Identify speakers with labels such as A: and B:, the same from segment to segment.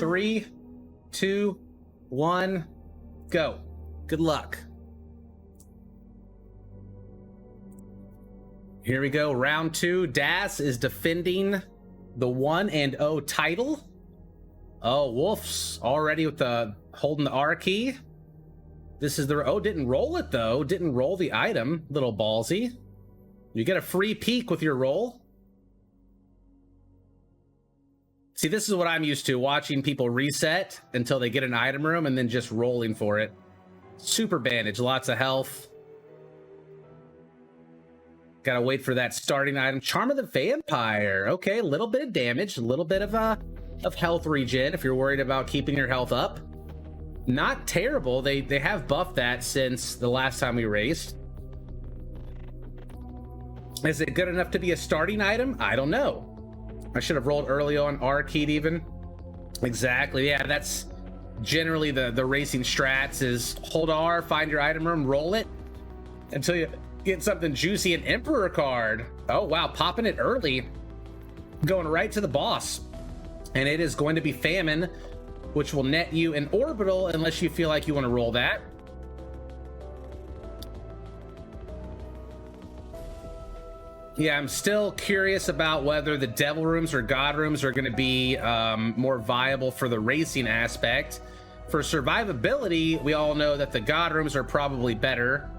A: 3, 2, 1, go. Good luck. Here we go, round 2. Das is defending the 1-0 title. Oh, Wolf's already with the holding the R key. This is the didn't roll it though. Didn't roll the item. Little ballsy. You get a free peek with your roll. See, this is what I'm used to, watching people reset until they get an item room and then just rolling for it. Super bandage, lots of health. Gotta wait for that starting item. Charm of the Vampire. Okay, a little bit of damage, a little bit of health regen if you're worried about keeping your health up. Not terrible. They have buffed that since the last time we raced. Is it good enough to be a starting item? I don't know. I should have rolled early on R keyed even. Exactly. Yeah, that's generally the racing strats is hold R, find your item room, roll it until you get something juicy. An Emperor card. Oh wow, popping it early, going right to the boss, and it is going to be Famine, which will net you an orbital unless you feel like you want to roll that. Yeah, I'm still curious about whether the Devil Rooms or God Rooms are going to be more viable for the racing aspect. For survivability, we all know that the God Rooms are probably better.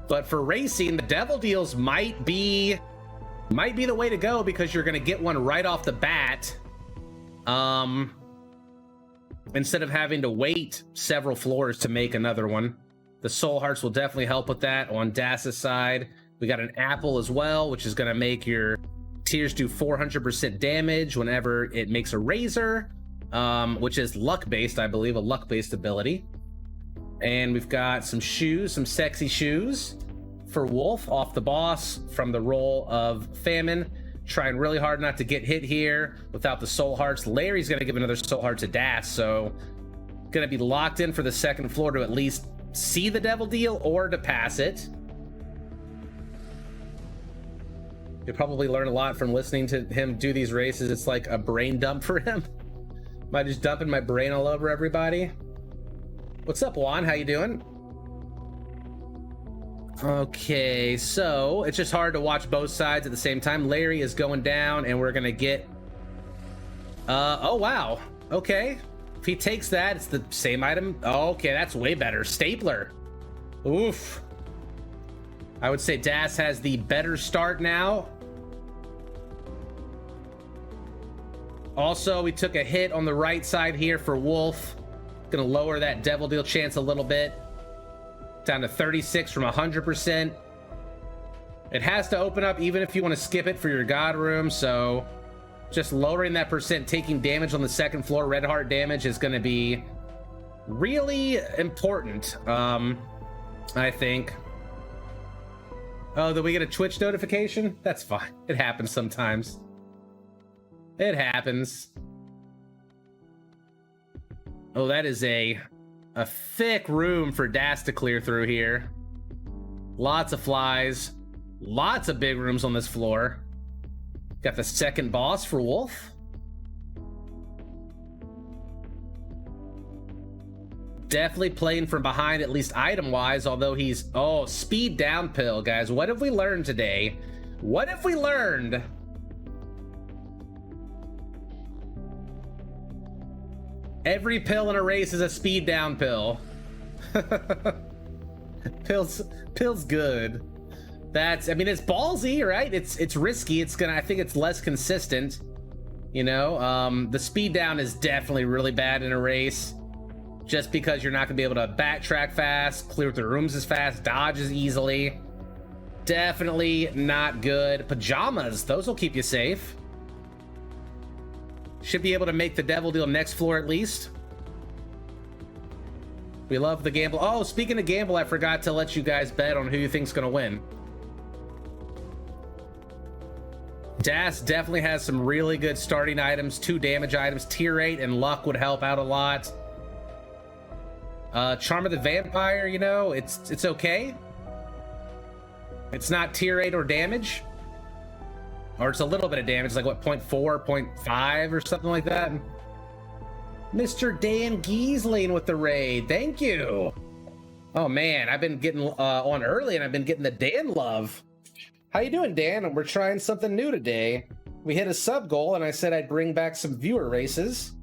A: But for racing, the Devil Deals might be the way to go, because you're going to get one right off the bat, instead of having to wait several floors to make another one. The Soul Hearts will definitely help with that on Das's side. We got an Apple as well, which is going to make your Tears do 400% damage whenever it makes a Razor, which is luck-based, I believe, a luck-based ability. And we've got some shoes, some sexy shoes for Wolf off the boss from the roll of Famine. Trying really hard not to get hit here without the Soul Hearts. Larry's going to give another Soul Heart to Das, so going to be locked in for the second floor to at least see the Devil Deal or to pass it. You'll probably learn a lot from listening to him do these races. It's like a brain dump for him. Am I just dumping my brain all over everybody? What's up, Juan? How you doing? Okay, so it's just hard to watch both sides at the same time. Larry is going down, and we're gonna get oh wow, okay, if he takes that, it's the same item. Oh, okay, that's way better. Stapler. Oof. I would say Das has the better start now. Also, we took a hit on the right side here for Wolf. Gonna lower that Devil Deal chance a little bit, down to 36 from 100%. It has to open up even if you want to skip it for your God Room, so just lowering that percent taking damage on the second floor, red heart damage, is going to be really important, I think. Oh, did we get a Twitch notification? That's fine. It happens sometimes. It happens. Oh, that is a thick room for Das to clear through here. Lots of flies. Lots of big rooms on this floor. Got the second boss for Wolf. Definitely playing from behind, at least item-wise, although he's... Oh, speed down pill, guys. What have we learned today? What have we learned? Every pill in a race is a speed down pill. Pill's good. That's, I mean, it's ballsy, right? It's risky. It's gonna, I think it's less consistent. You know, the speed down is definitely really bad in a race, just because you're not gonna be able to backtrack fast, clear through rooms as fast, dodge as easily. Definitely not good. Pajamas, those will keep you safe. Should be able to make the Devil Deal next floor at least. We love the gamble. Oh, speaking of gamble, I forgot to let you guys bet on who you think's gonna win. Das definitely has some really good starting items, 2 damage items. Tier 8 and luck would help out a lot. Charm of the Vampire, you know, it's okay. It's not tier 8 or damage. Or it's a little bit of damage, like what, 0.4, 0.5 or something like that. Mr. Dan Giesling with the raid. Thank you. Oh man, I've been getting on early and I've been getting the Dan love. How you doing, Dan? We're trying something new today. We hit a sub goal and I said I'd bring back some viewer races.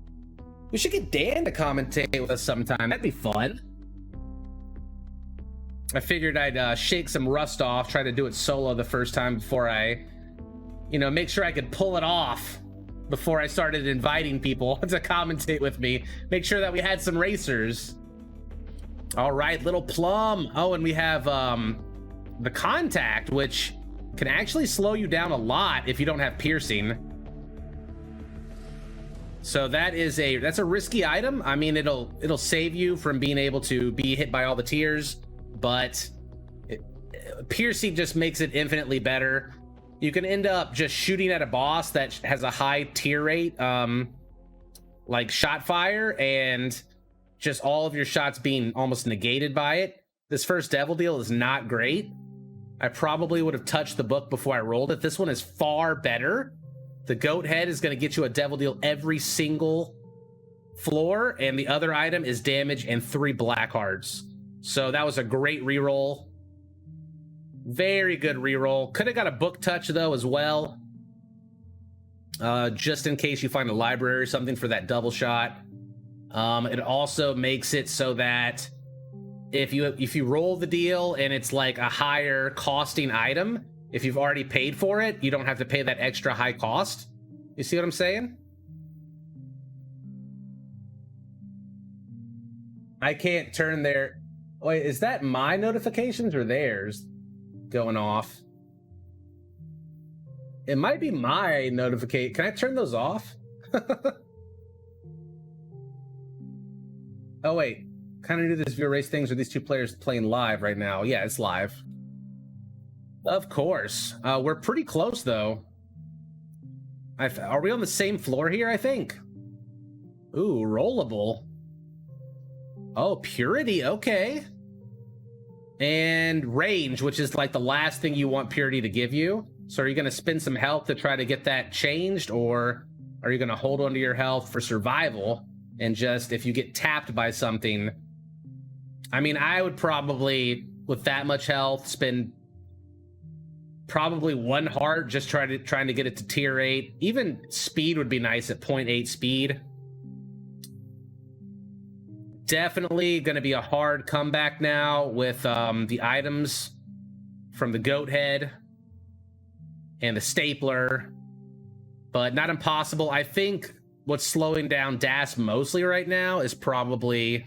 A: We should get Dan to commentate with us sometime. That'd be fun. I figured I'd shake some rust off, try to do it solo the first time before I, make sure I could pull it off before I started inviting people to commentate with me. Make sure that we had some racers. All right, Little Plum. Oh, and we have the Contact, which can actually slow you down a lot if you don't have piercing. So that's a risky item. I mean, it'll save you from being able to be hit by all the tiers, but piercing just makes it infinitely better. You can end up just shooting at a boss that has a high tier rate, like shot fire, and just all of your shots being almost negated by it. This first Devil Deal is not great. I probably would have touched the book before I rolled it. This one is far better. The Goat Head is going to get you a Devil Deal every single floor, and the other item is damage and 3 black hearts. So that was a great reroll. Very good reroll. Could have got a book touch though as well, just in case you find a library or something for that double shot. It also makes it so that if you roll the deal and it's like a higher costing item, if you've already paid for it, you don't have to pay that extra high cost. You see what I'm saying? I can't turn their... Wait, is that my notifications or theirs going off? It might be my notification. Can I turn those off? Oh wait, kind of do this viewer race things. Are these two players playing live right now? Yeah, it's live. Of course. We're pretty close though. Are we on the same floor here? I think. Ooh, rollable. Oh, purity. Okay. And range, which is like the last thing you want purity to give you. So are you going to spend some health to try to get that changed, or are you going to hold on to your health for survival and just, if you get tapped by something? I mean, I would probably, with that much health, spend probably 1 heart just trying to get it to tier 8. Even speed would be nice at 0.8 speed. Definitely going to be a hard comeback now with the items from the Goat Head and the Stapler, but not impossible. I think what's slowing down Das mostly right now is probably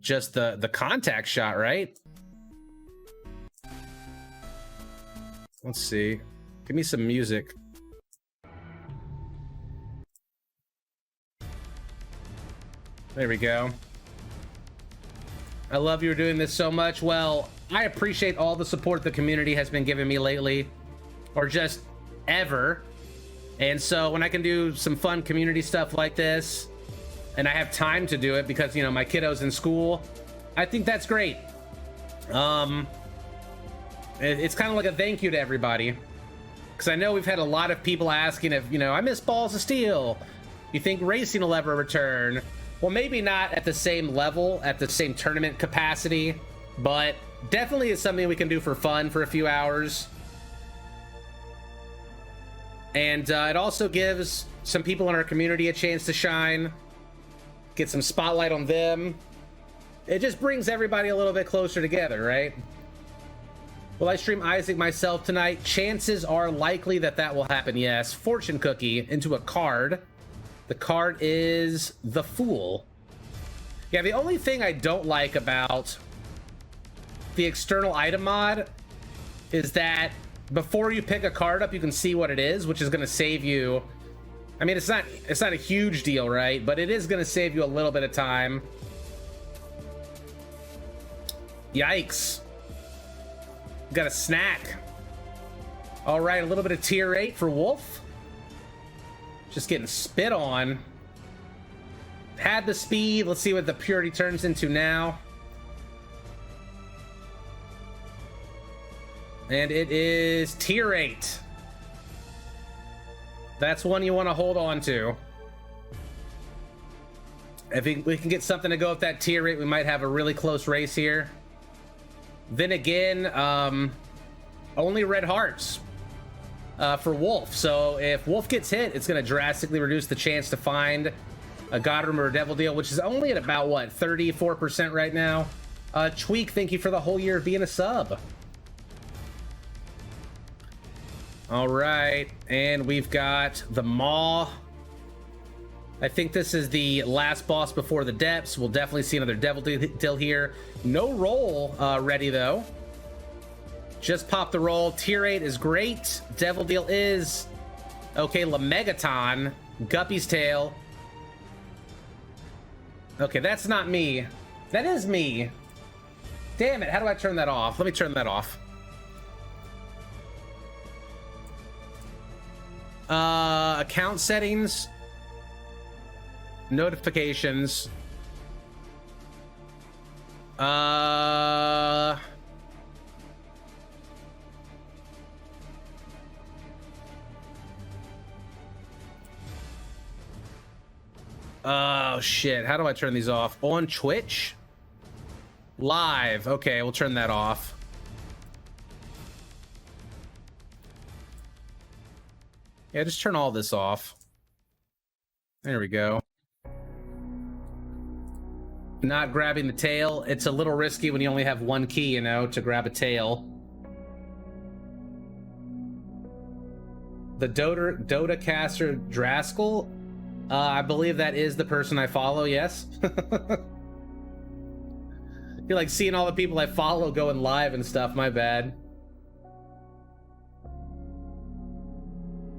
A: just the contact shot, right? Let's see. Give me some music. There we go. I love you doing this so much. Well, I appreciate all the support the community has been giving me lately, or just ever. And so when I can do some fun community stuff like this, and I have time to do it because, my kiddo's in school, I think that's great. It's kind of like a thank you to everybody, because I know we've had a lot of people asking if, I miss Balls of Steel. You think racing will ever return? Well, maybe not at the same level, at the same tournament capacity, but definitely is something we can do for fun for a few hours. And it also gives some people in our community a chance to shine, get some spotlight on them. It just brings everybody a little bit closer together, right? Will I stream Isaac myself tonight? Chances are likely that will happen, yes. Fortune cookie into a card. The card is the Fool. Yeah, the only thing I don't like about the external item mod is that before you pick a card up, you can see what it is, which is going to save you. I mean, it's not a huge deal, right? But it is going to save you a little bit of time. Yikes. Got a snack. All right, a little bit of tier 8 for Wolf. Just getting spit on. Had the speed. Let's see what the purity turns into now. And it is tier 8. That's one you want to hold on to. If we can get something to go with that tier rate, we might have a really close race here. Then again, only red hearts for Wolf. So if Wolf gets hit, it's going to drastically reduce the chance to find a God Room or a Devil Deal, which is only at about, what, 34% right now. Tweak, thank you for the whole year of being a sub. All right, and we've got the Maw. I think this is the last boss before the depths. We'll definitely see another Devil Deal here. No roll ready, though. Just pop the roll. Tier 8 is great. Devil Deal is... Okay, Lemegaton. Guppy's Tail. Okay, that's not me. That is me. Damn it, how do I turn that off? Let me turn that off. Account settings. Notifications. Oh shit, how do I turn these off? On Twitch? Live. Okay, we'll turn that off. Yeah, just turn all this off. There we go. Not grabbing the tail. It's a little risky when you only have one key, you know, to grab a tail. The Dota caster Draskell. I believe that is the person I follow, yes. You're like seeing all the people I follow going live and stuff, my bad.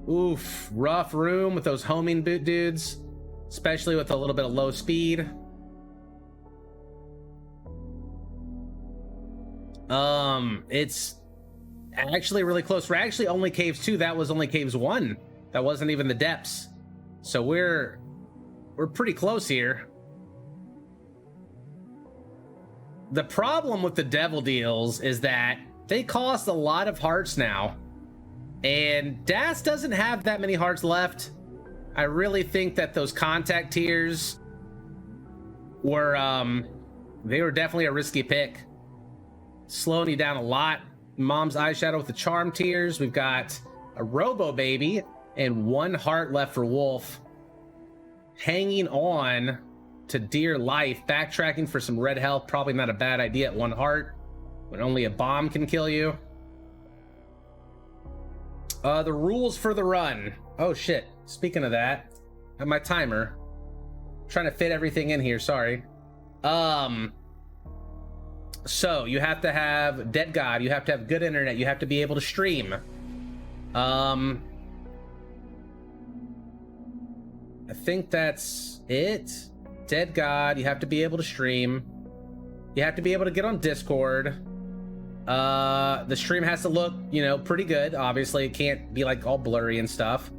A: Oof, rough room with those homing boot dudes, especially with a little bit of low speed. It's actually really close. We're actually only caves 2. That was only caves 1. That wasn't even the depths. So we're pretty close here. The problem with the Devil Deals is that they cost a lot of hearts now. And Das doesn't have that many hearts left. I really think that those contact tiers were, they were definitely a risky pick. Slowing you down a lot. Mom's eyeshadow with the charm tiers. We've got a Robo Baby and 1 heart left for Wolf. Hanging on to dear life. Backtracking for some red health. Probably not a bad idea at 1 heart when only a bomb can kill you. The rules for the run. Oh shit. Speaking of that, I have my timer. I'm trying to fit everything in here, sorry. So you have to have Dead God, you have to have good internet, you have to be able to stream. I think that's it. Dead God, you have to be able to stream. You have to be able to get on Discord. The stream has to look, you know, pretty good. Obviously, it can't be like all blurry and stuff.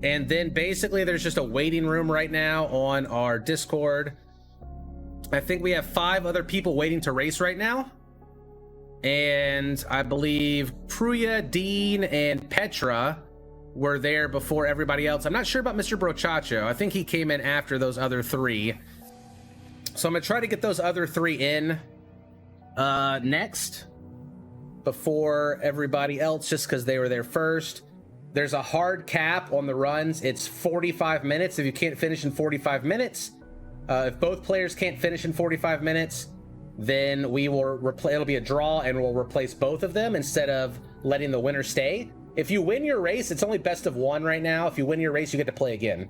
A: And then basically there's just a waiting room right now on our Discord. I think we have 5 other people waiting to race right now. And I believe Pruya, Dean, and Petra were there before everybody else. I'm not sure about Mr. Brochacho. I think he came in after those other 3. So I'm gonna try to get those other 3 in next before everybody else, just because they were there first. There's a hard cap on the runs. It's 45 minutes. If you can't finish in 45 minutes, if both players can't finish in 45 minutes, then we will it'll be a draw and we'll replace both of them instead of letting the winner stay. If you win your race, it's only best of 1 right now. If you win your race, you get to play again.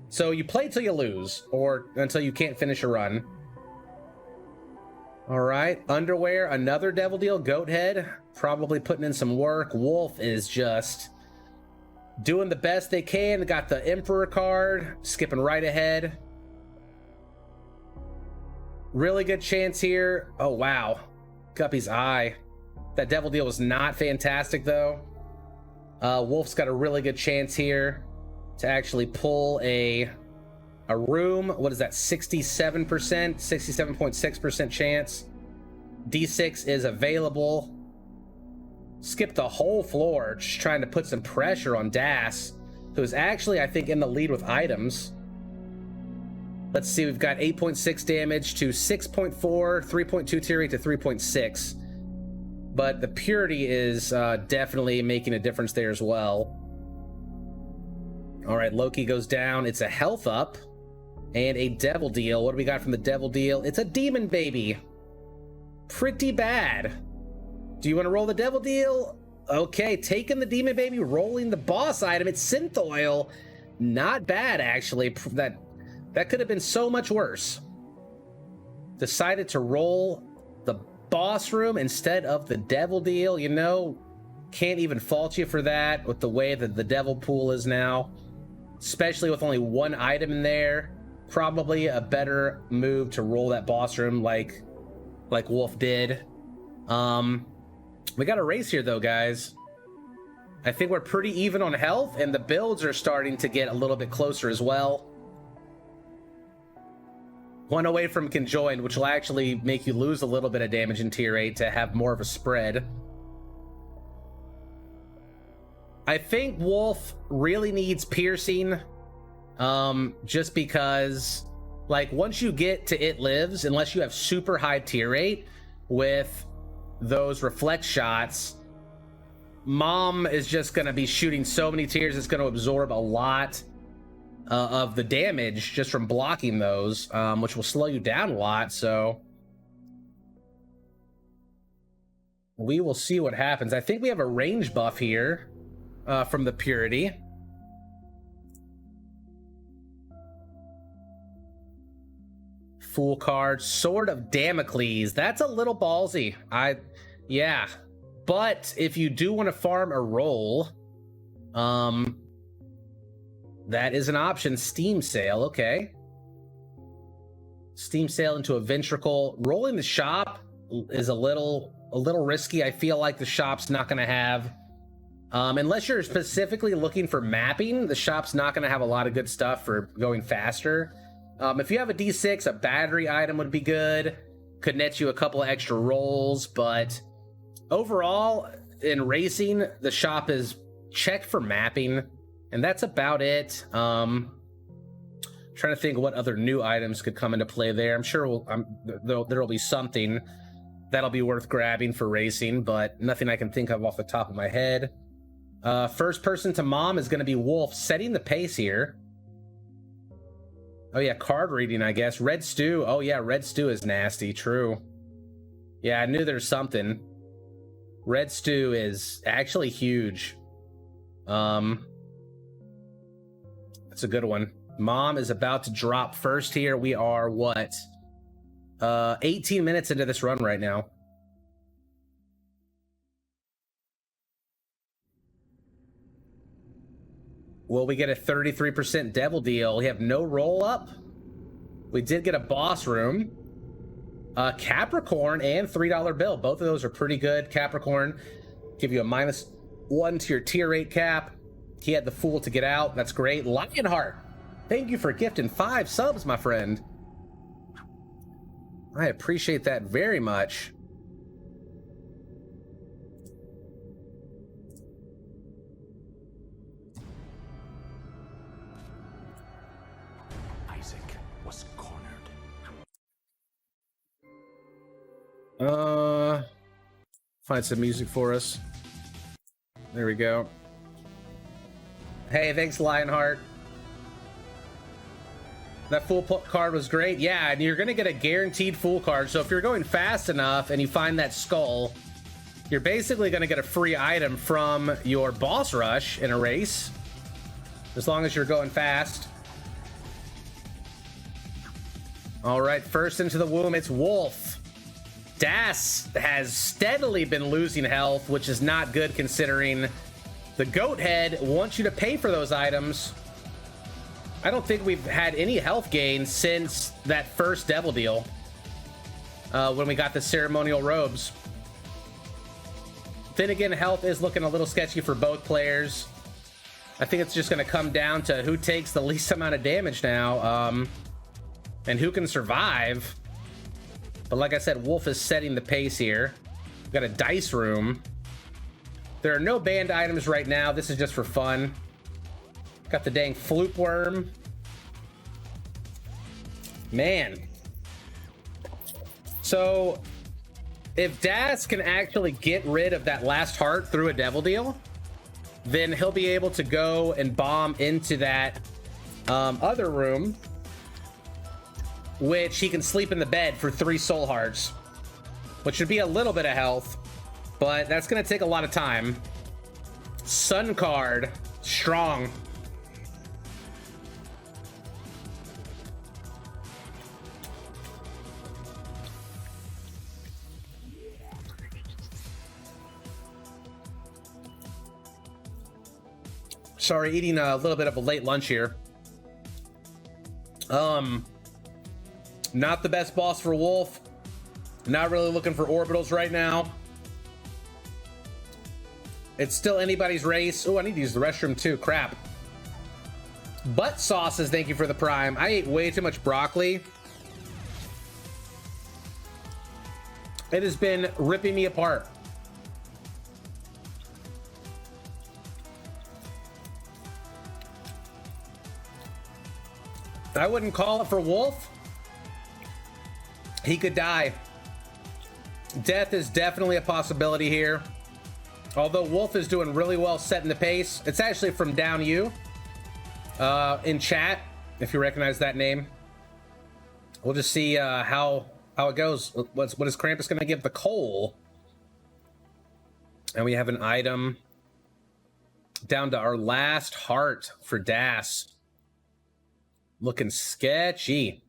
A: So you play till you lose or until you can't finish a run. All right, underwear, another Devil Deal. Goathead, probably putting in some work. Wolf is just doing the best they can. Got the Emperor card, skipping right ahead. Really good chance here. Oh, wow. Guppy's Eye. That Devil Deal was not fantastic, though. Wolf's got a really good chance here to actually pull a room. What is that? 67%, 67.6% chance. D6 is available. Skip the whole floor, just trying to put some pressure on Das, who's actually, I think, in the lead with items. Let's see, we've got 8.6 damage to 6.4, 3.2 tier rate to 3.6. But the purity is definitely making a difference there as well. All right, Loki goes down. It's a health up and a devil deal. What do we got from the devil deal? It's a demon baby. Pretty bad. Do you want to roll the devil deal? Okay, taking the demon baby, rolling the boss item. It's synth oil. Not bad, actually. That could have been so much worse. Decided to roll the boss room instead of the devil deal. You know, can't even fault you for that with the way that the devil pool is now, especially with only one item in there. Probably a better move to roll that boss room like Wolf did. We got a race here though, guys. I think we're pretty even on health, and the builds are starting to get a little bit closer as well. One away from conjoined, which will actually make you lose a little bit of damage in tier 8 to have more of a spread. I think Wolf really needs piercing, just because, like, once you get to It Lives, unless you have super high tier rate with those reflect shots, Mom is just going to be shooting so many tiers, it's going to absorb a lot of the damage just from blocking those, which will slow you down a lot. So we will see what happens. I think we have a range buff here from the purity. Fool card, Sword of Damocles. That's a little ballsy. Yeah. But if you do want to farm a roll, that is an option. Steam sale, okay. Steam sale into a ventricle. Rolling the shop is a little risky. I feel like the shop's not going to have, unless you're specifically looking for mapping, the shop's not going to have a lot of good stuff for going faster. If you have a D6, a battery item would be good. Could net you a couple of extra rolls, but overall, in racing, the shop is checked for mapping, and that's about it. Trying to think what other new items could come into play there. I'm sure there'll be something that'll be worth grabbing for racing, but nothing I can think of off the top of my head. First person to Mom is going to be Wolf, setting the pace here. Oh yeah, card reading, I guess. Red Stew. Oh yeah, Red Stew is nasty. True. Yeah, I knew there's something. Red Stew is actually huge. That's a good one. Mom is about to drop first here. We are, what? 18 minutes into this run right now. Will we get a 33% devil deal? We have no roll up. We did get a boss room. Capricorn and $3 bill. Both of those are pretty good. Capricorn give you a -1 to your tier 8 cap. He had the Fool to get out. That's great. Lionheart, thank you for gifting 5 subs, my friend. I appreciate that very much.
B: Isaac was cornered.
A: Find some music for us. There we go. Hey, thanks, Lionheart. That Fool card was great. Yeah, and you're going to get a guaranteed Fool card. So if you're going fast enough and you find that skull, you're basically going to get a free item from your boss rush in a race, as long as you're going fast. All right, first into the womb, it's Wolf. Das has steadily been losing health, which is not good considering the goat head wants you to pay for those items. I don't think we've had any health gain since that first devil deal, when we got the ceremonial robes. Then again, health is looking a little sketchy for both players. I think it's just going to come down to who takes the least amount of damage now, and who can survive. But like I said, Wolf is setting the pace here. We've got a dice room. There are no banned items right now. This is just for fun. Got the dang floop worm. Man. So if Das can actually get rid of that last heart through a devil deal, then he'll be able to go and bomb into that other room, which he can sleep in the bed for 3 soul hearts, which should be a little bit of health, but that's going to take a lot of time. Sun card, strong. Sorry, eating a little bit of a late lunch here. Not the best boss for Wolf. Not really looking for orbitals right now. It's still anybody's race. Oh, I need to use the restroom too. Crap. Butt sauces, thank you for the prime. I ate way too much broccoli. It has been ripping me apart. I wouldn't call it for Wolf. He could die. Death is definitely a possibility here. Although Wolf is doing really well setting the pace. It's actually from Down You in chat, if you recognize that name. We'll just see how it goes. What is Krampus going to give the coal? And we have an item down to our last heart for Das. Looking sketchy.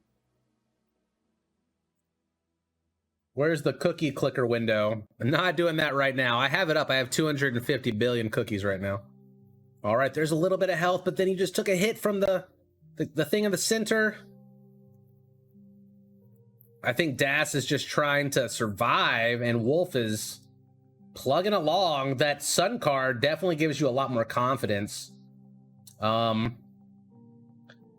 A: Where's the cookie clicker window? I'm not doing that right now. I have it up. I have 250 billion cookies right now. All right, there's a little bit of health, but then he just took a hit from the thing in the center. I think Das is just trying to survive, and Wolf is plugging along. That Sun card definitely gives you a lot more confidence.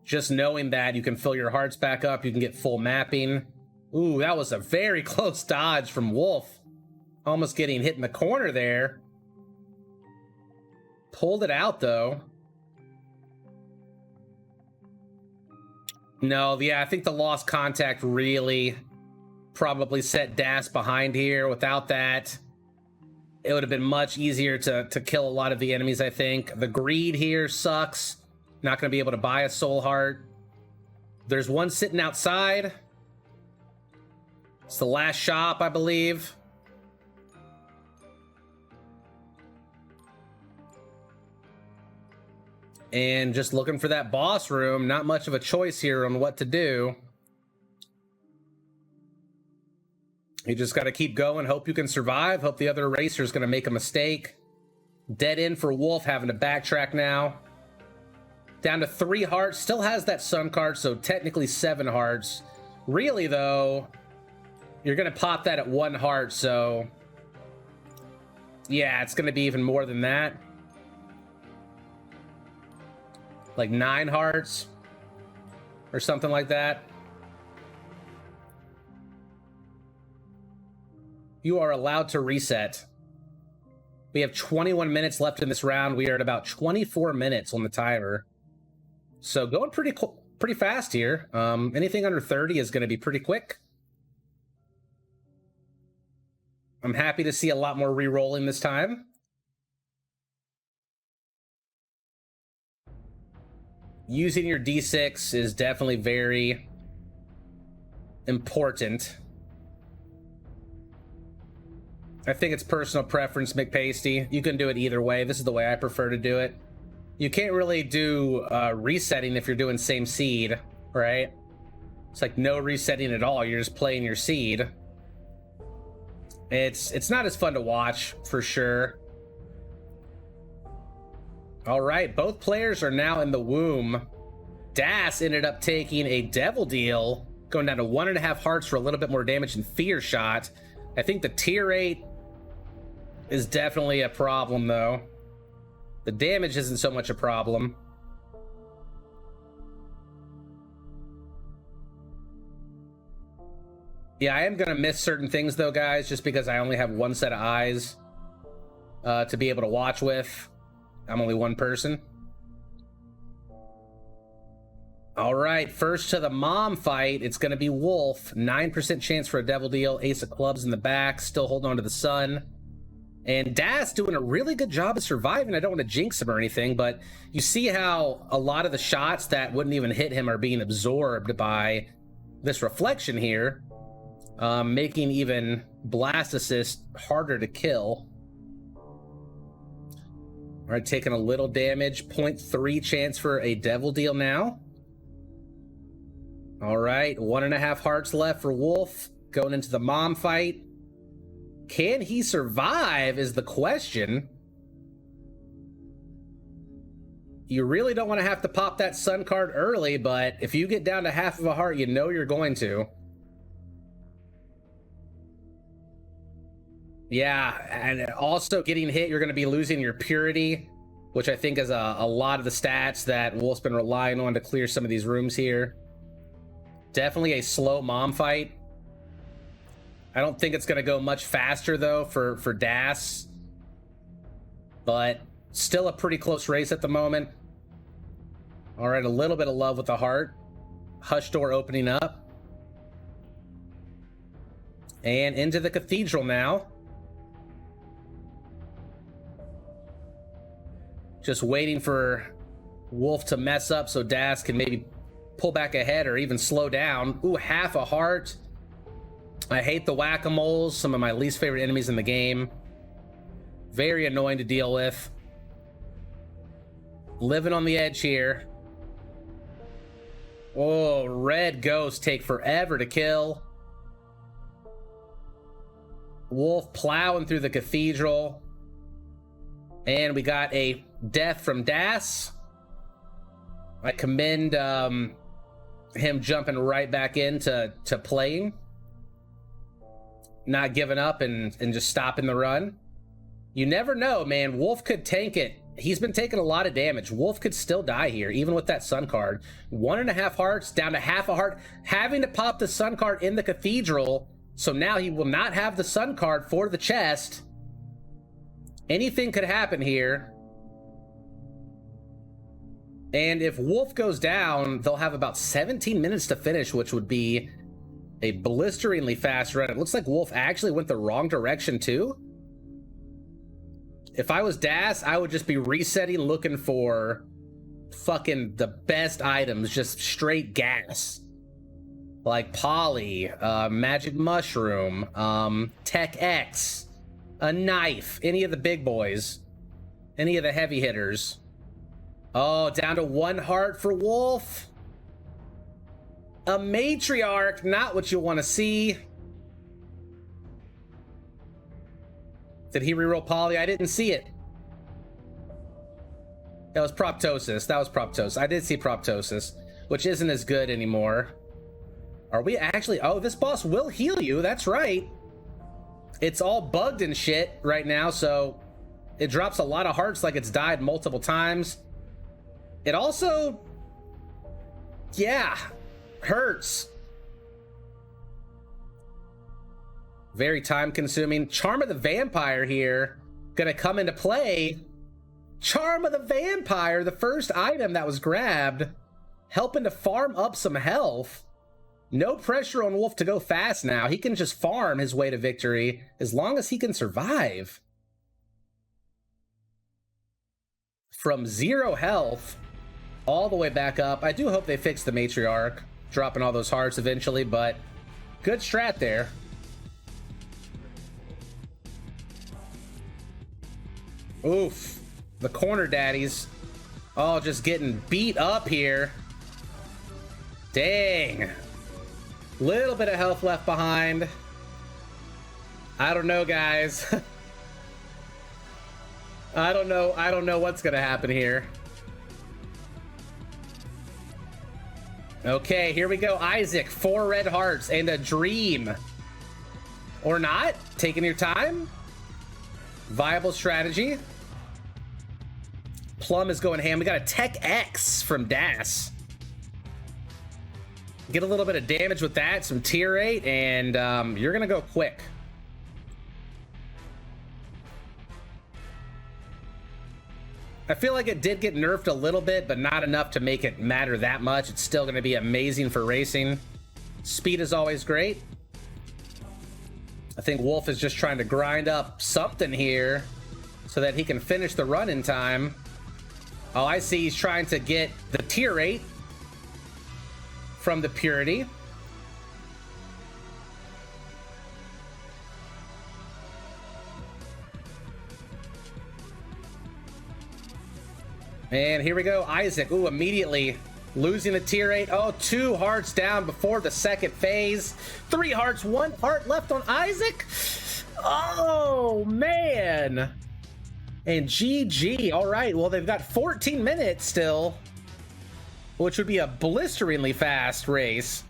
A: Just knowing that you can fill your hearts back up, you can get full mapping. Ooh, that was a very close dodge from Wolf. Almost getting hit in the corner there. Pulled it out, though. No, yeah, I think the lost contact really probably set Das behind here. Without that, it would have been much easier to kill a lot of the enemies, I think. The greed here sucks. Not going to be able to buy a soul heart. There's one sitting outside. It's the last shop, I believe. And just looking for that boss room. Not much of a choice here on what to do. You just got to keep going. Hope you can survive. Hope the other racer's going to make a mistake. Dead end for Wolf, having to backtrack now. Down to 3 hearts. Still has that Sun card, so technically 7 hearts. Really, though, you're going to pop that at 1 heart, so... yeah, it's going to be even more than that. Like 9 hearts. Or something like that. You are allowed to reset. We have 21 minutes left in this round. We are at about 24 minutes on the timer. So going pretty fast here. Anything under 30 is going to be pretty quick. I'm happy to see a lot more re-rolling this time. Using your D6 is definitely very important. I think it's personal preference, McPasty. You can do it either way. This is the way I prefer to do it. You can't really do resetting if you're doing same seed, right? It's like no resetting at all. You're just playing your seed. It's not as fun to watch, for sure. All right, both players are now in the womb. Das ended up taking a devil deal, going down to 1.5 hearts for a little bit more damage and fear shot. I think the tier rate is definitely a problem, though. The damage isn't so much a problem. Yeah, I am going to miss certain things, though, guys, just because I only have 1 set of eyes to be able to watch with. I'm only 1 person. All right, first to the mom fight, it's going to be Wolf. 9% chance for a devil deal. Ace of clubs in the back, still holding on to the sun. And Das doing a really good job of surviving. I don't want to jinx him or anything, but you see how a lot of the shots that wouldn't even hit him are being absorbed by this reflection here, making even blast assist harder to kill. All right, taking a little damage. 0.3 chance for a devil deal now. All right, 1.5 hearts left for Wolf going into the mom fight. Can he survive is the question. You really don't want to have to pop that sun card early, but if you get down to half of a heart, you know you're going to. Yeah, and also getting hit, you're going to be losing your purity, which I think is a lot of the stats that Wolf's been relying on to clear some of these rooms here. Definitely a slow mom fight. I don't think it's going to go much faster, though, for Das. But still a pretty close race at the moment. All right, a little bit of love with the heart. Hush door opening up. And into the cathedral now. Just waiting for Wolf to mess up so Das can maybe pull back ahead or even slow down. Ooh, half a heart. I hate the whack-a-moles, some of my least favorite enemies in the game. Very annoying to deal with. Living on the edge here. Oh, red ghosts take forever to kill. Wolf plowing through the cathedral. And we got a death from Das. I commend him jumping right back into playing. Not giving up and just stopping the run. You never know, man. Wolf could tank it. He's been taking a lot of damage. Wolf could still die here, even with that sun card. 1.5 hearts, down to half a heart. Having to pop the sun card in the cathedral, so now he will not have the sun card for the chest. Anything could happen here. And if Wolf goes down, they'll have about 17 minutes to finish, which would be a blisteringly fast run. It looks like Wolf actually went the wrong direction too. If I was Das, I would just be resetting, looking for fucking the best items, just straight gas. Like Poly, Magic Mushroom, Tech X, a knife, any of the big boys, any of the heavy hitters. Oh, down to 1 heart for Wolf. A matriarch, not what you want to see. Did he reroll Poly? I didn't see it. That was Proptosis. That was Proptosis. I did see Proptosis, which isn't as good anymore. Are we actually... Oh, this boss will heal you. That's right. It's all bugged and shit right now, so it drops a lot of hearts like it's died multiple times. It also... Yeah... hurts. Very time consuming. Charm of the Vampire here gonna come into play. Charm of the Vampire, the first item that was grabbed, helping to farm up some health. No pressure on Wolf to go fast now. He can just farm his way to victory as long as he can survive. From 0 health all the way back up. I do hope they fix the matriarch, dropping all those hearts eventually, but good strat there. Oof. The corner daddies all just getting beat up here. Dang. Little bit of health left behind. I don't know, guys. I don't know what's gonna happen here. Okay, here we go. Isaac, 4 red hearts and a dream. Or not? Taking your time? Viable strategy. Plum is going ham. We got a Tech X from Das. Get a little bit of damage with that, some tier 8, and you're gonna go quick. I feel like it did get nerfed a little bit, but not enough to make it matter that much. It's still going to be amazing for racing. Speed is always great. I think Wolf is just trying to grind up something here so that he can finish the run in time. Oh, I see he's trying to get the tier 8 from the Purity. And here we go, Isaac. Ooh, immediately losing a tier 8. Oh, 2 hearts down before the second phase. 3 hearts, 1 heart left on Isaac. Oh, man. And GG. All right, well, they've got 14 minutes still, which would be a blisteringly fast race.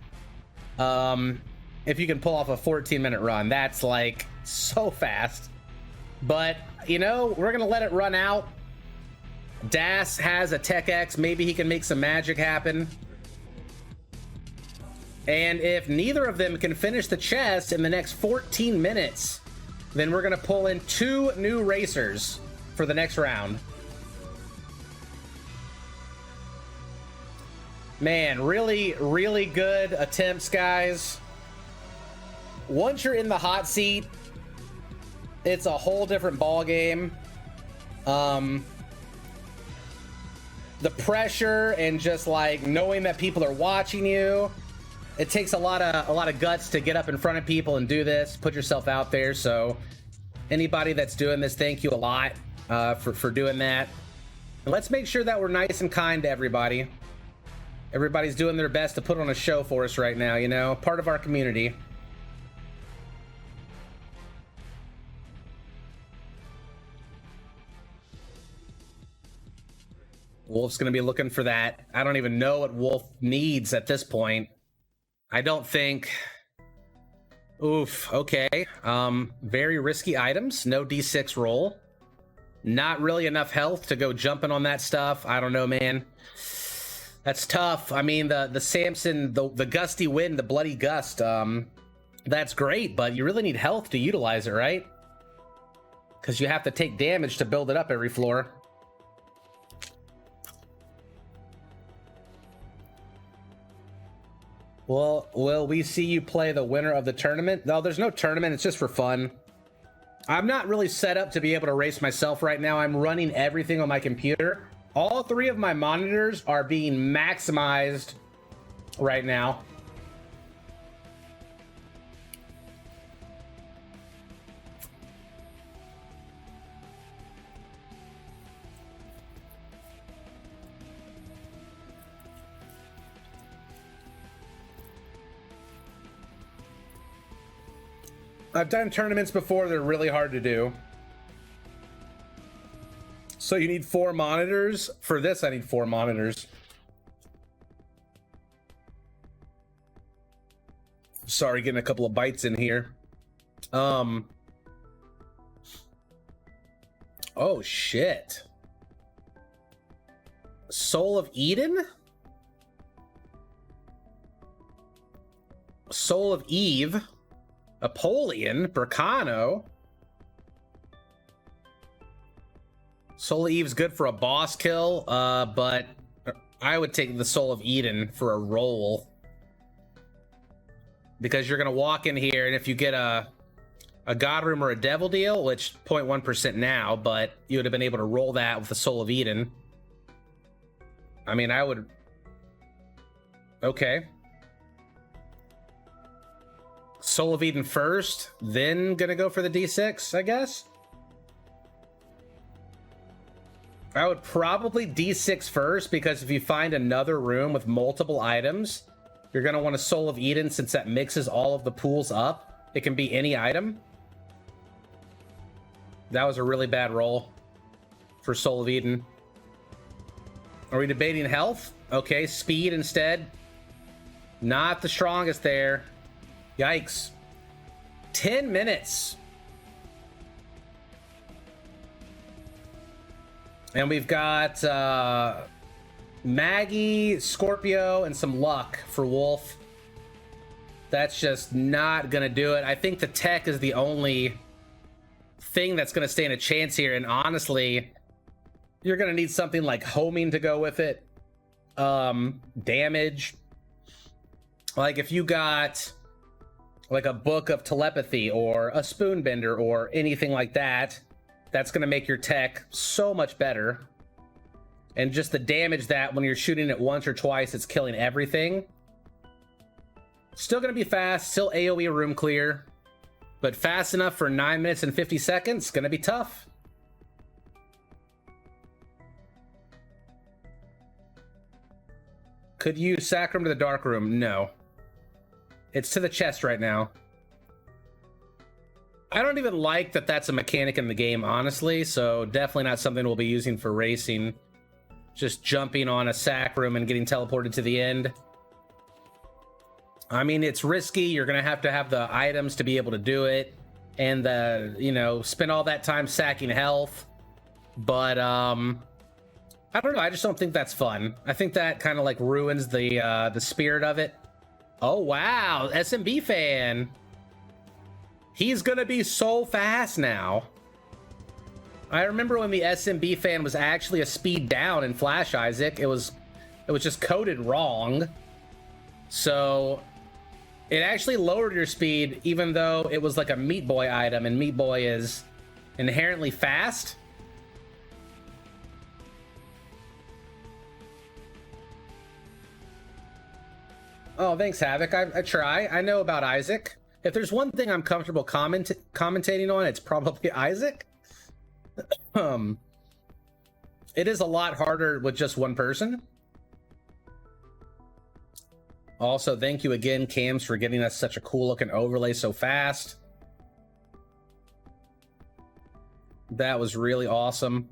A: If you can pull off a 14-minute run, that's like so fast. But, you know, we're going to let it run out. Das has a Tech X. Maybe he can make some magic happen. And if neither of them can finish the chest in the next 14 minutes, then we're going to pull in 2 new racers for the next round. Man, really, really good attempts, guys. Once you're in the hot seat, it's a whole different ball game. The pressure and just like knowing that people are watching you, it takes a lot of guts to get up in front of people and do this, put yourself out there. So anybody that's doing this, thank you a lot for doing that. And let's make sure that we're nice and kind to everybody. Everybody's doing their best to put on a show for us right now, you know, part of our community. Wolf's going to be looking for that. I don't even know what Wolf needs at this point. I don't think... Oof, okay. Very risky items. No D6 roll. Not really enough health to go jumping on that stuff. I don't know, man. That's tough. I mean, the Samson, the gusty wind, the bloody gust, that's great, but you really need health to utilize it, right? Because you have to take damage to build it up every floor. Well, will we see you play the winner of the tournament? No, there's no tournament. It's just for fun. I'm not really set up to be able to race myself right now. I'm running everything on my computer. All 3 of my monitors are being maximized right now. I've done tournaments before. They're really hard to do. So you need 4 monitors. For this, I need 4 monitors. Sorry, getting a couple of bites in here. Oh, shit. Soul of Eden? Soul of Eve? Apollyon, Bracano. Soul of Eve's good for a boss kill, but I would take the Soul of Eden for a roll. Because you're going to walk in here, and if you get a God Room or a Devil Deal, which 0.1% now, but you would have been able to roll that with the Soul of Eden. I mean, I would... Okay. Soul of Eden first, then gonna go for the D6, I guess. I would probably D6 first, because if you find another room with multiple items, you're gonna want a Soul of Eden, since that mixes all of the pools up. It can be any item. That was a really bad roll for Soul of Eden. Are we debating health? Okay, speed instead. Not the strongest there. Yikes. 10 minutes. And we've got Maggie, Scorpio, and some luck for Wolf. That's just not going to do it. I think the tech is the only thing that's going to stand a chance here. And honestly, You're gonna need something like homing to go with it. Damage. Like if you got like a book of telepathy or a spoon bender or anything like that, that's gonna make your tech so much better. And just the damage that when you're shooting it once or twice, it's killing everything. Still gonna be fast, still AoE room clear, but fast enough for 9 minutes and 50 seconds, gonna be tough. Could you sacrum to the dark room? No. It's to the chest right now. I don't even like that that's a mechanic in the game, honestly, so definitely not something we'll be using for racing. Just jumping on a sacrum and getting teleported to the end. I mean, it's risky. You're gonna have to have the items to be able to do it, and the, you know, spend all that time sacking health. But I don't know. I just don't think that's fun. I think that kind of like ruins the spirit of it. Oh wow, SMB fan. He's gonna be so fast now. I remember when the SMB fan was actually a speed down in Flash Isaac. It was just coded wrong. So it actually lowered your speed, even though it was like a Meat Boy item, and Meat Boy is inherently fast. Oh, thanks, Havoc. I try. I know about Isaac. If there's one thing I'm comfortable commentating on, it's probably Isaac. It is a lot harder with just one person. Also, thank you again, Cams, for getting us such a cool looking overlay so fast. That was really awesome.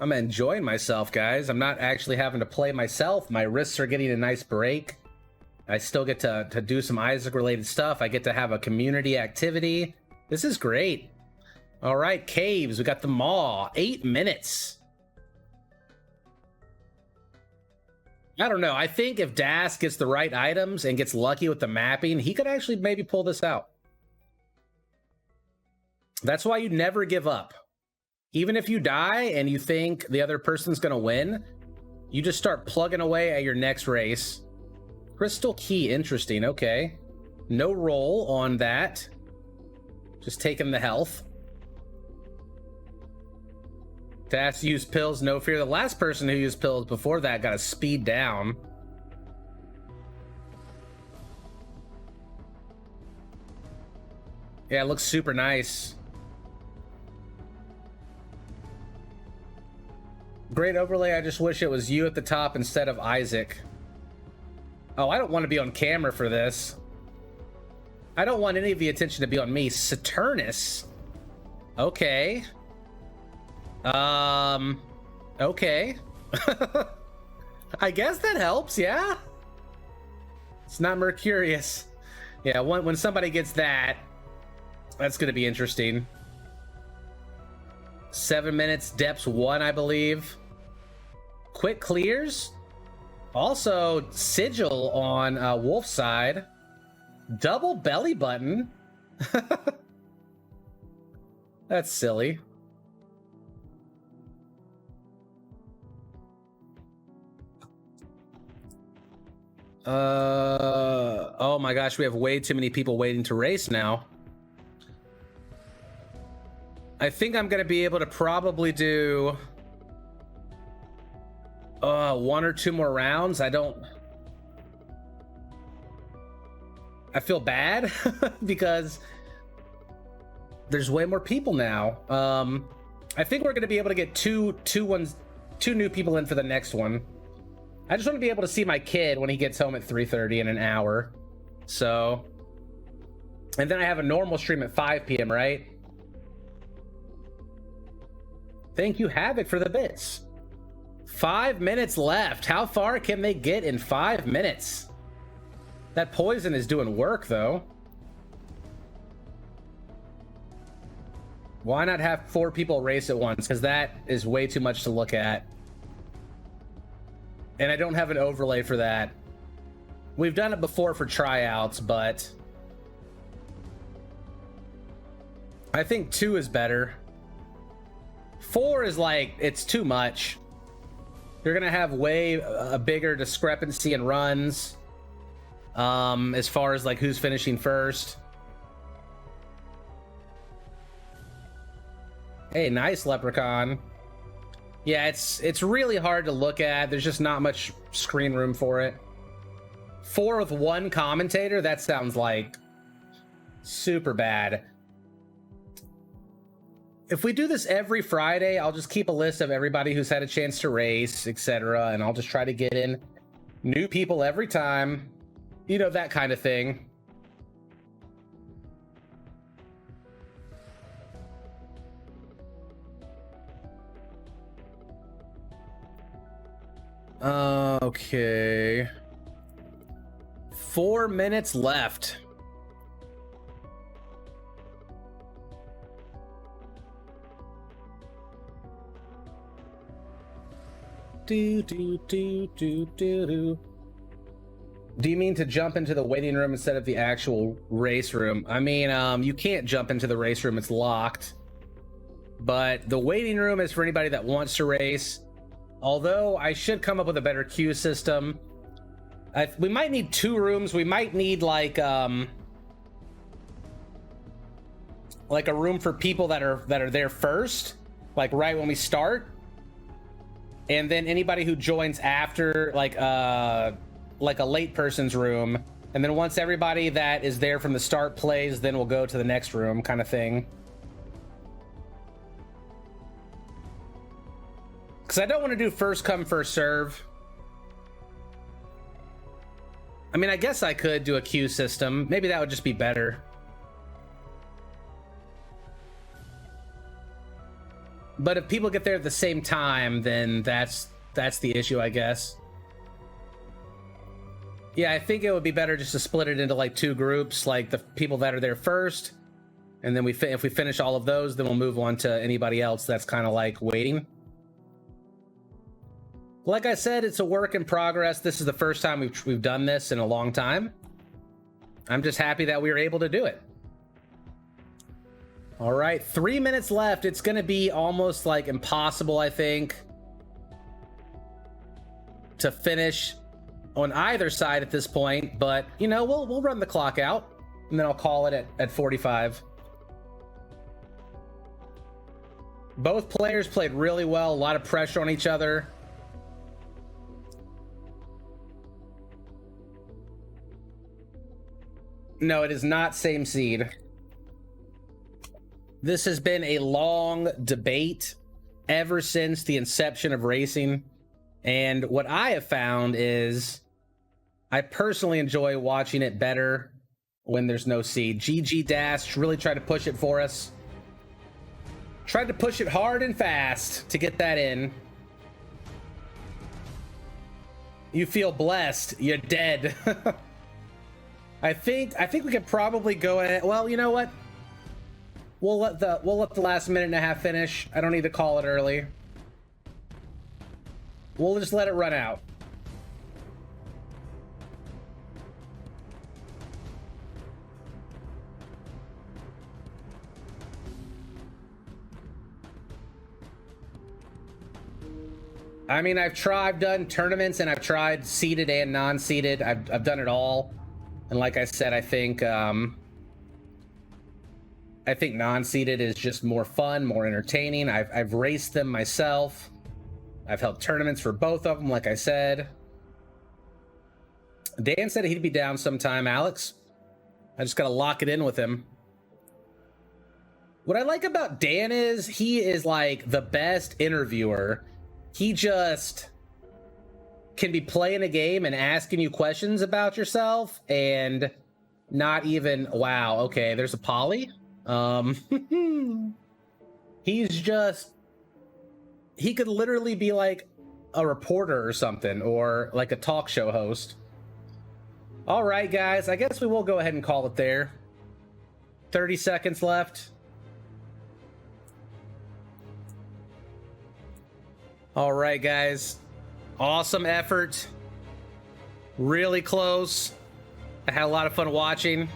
A: I'm enjoying myself, guys. I'm not actually having to play myself. My wrists are getting a nice break. I still get to do some Isaac related stuff. I get to have a community activity. This is great. All right, caves. We got the maw. 8 minutes. I don't know. I think if Das gets the right items and gets lucky with the mapping, he could actually maybe pull this out. That's why you never give up. Even if you die and you think the other person's gonna win, you just start plugging away at your next race. Crystal key, interesting. Okay. No roll on that. Just taking the health. Das used pills, no fear. The last person who used pills before that got a speed down. Yeah, it looks super nice. Great overlay. I just wish it was you at the top instead of Isaac. Oh, I don't want to be on camera for this. I don't want any of the attention to be on me. Saturnus. Okay. Okay. I guess that helps, yeah? It's not Mercurius. Yeah, when somebody gets that, that's gonna be interesting. 7 minutes, depths 1, I believe. Quick clears. Also, sigil on Wolf's side. Double belly button. That's silly. Oh my gosh, we have way too many people waiting to race now. I think I'm gonna be able to probably do 1 or 2 more rounds. I feel bad because there's way more people now. I think we're gonna be able to get two new people in for the next one. I just want to be able to see my kid when he gets home at 3:30 in an hour. So, and then I have a normal stream at 5 p.m., right? Thank you, Havoc, for the bits. 5 minutes left. How far can they get in 5 minutes? That poison is doing work, though. Why not have 4 people race at once? Because that is way too much to look at. And I don't have an overlay for that. We've done it before for tryouts, but I think 2 is better. 4 is like, it's too much. You're gonna have way a bigger discrepancy in runs, as far as like who's finishing first. Hey, nice Leprechaun. Yeah, it's really hard to look at. There's just not much screen room for it. 4 with 1 commentator, that sounds like super bad. If we do this every Friday, I'll just keep a list of everybody who's had a chance to race, etc., and I'll just try to get in new people every time. You know, that kind of thing. Okay. 4 minutes left. Do you mean to jump into the waiting room instead of the actual race room? I mean, you can't jump into the race room, it's locked. But the waiting room is for anybody that wants to race. Although I should come up with a better queue system. We might need 2 rooms. We might need like a room for people that are there first, like right when we start. And then anybody who joins after, like a late person's room. And then once everybody that is there from the start plays, then we'll go to the next room, kind of thing. Because I don't want to do first come, first serve. I mean, I guess I could do a queue system. Maybe that would just be better. But if people get there at the same time, then that's the issue, I guess. Yeah, I think it would be better just to split it into like 2 groups, like the people that are there first, and then if we finish all of those, then we'll move on to anybody else that's kind of like waiting. Like I said, it's a work in progress. This is the first time we've done this in a long time. I'm just happy that we were able to do it. All right, 3 minutes left. It's going to be almost like impossible, I think, to finish on either side at this point. But, you know, we'll run the clock out, and then I'll call it at 45. Both players played really well. A lot of pressure on each other. No, it is not same seed. This has been a long debate ever since the inception of racing. And what I have found is I personally enjoy watching it better when there's no seed. GG Dash really tried to push it for us. Tried to push it hard and fast to get that in. You feel blessed. You're dead. I think we could probably go ahead. Well, you know what? We'll let the last minute and a half finish. I don't need to call it early. We'll just let it run out. I mean, I've done tournaments, and I've tried seeded and non-seeded. I've done it all. And like I said, I think non-seeded is just more fun, more entertaining. I've raced them myself. I've held tournaments for both of them, like I said. Dan said he'd be down sometime, Alex. I just gotta lock it in with him. What I like about Dan is he is like the best interviewer. He just can be playing a game and asking you questions about yourself and not even, wow, okay, there's a poly. He could literally be like a reporter or something, or like a talk show host. All right, guys, I guess we will go ahead and call it there. 30 seconds left. All right, guys. Awesome effort. Really close. I had a lot of fun watching.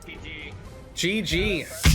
B: GG.
A: GG.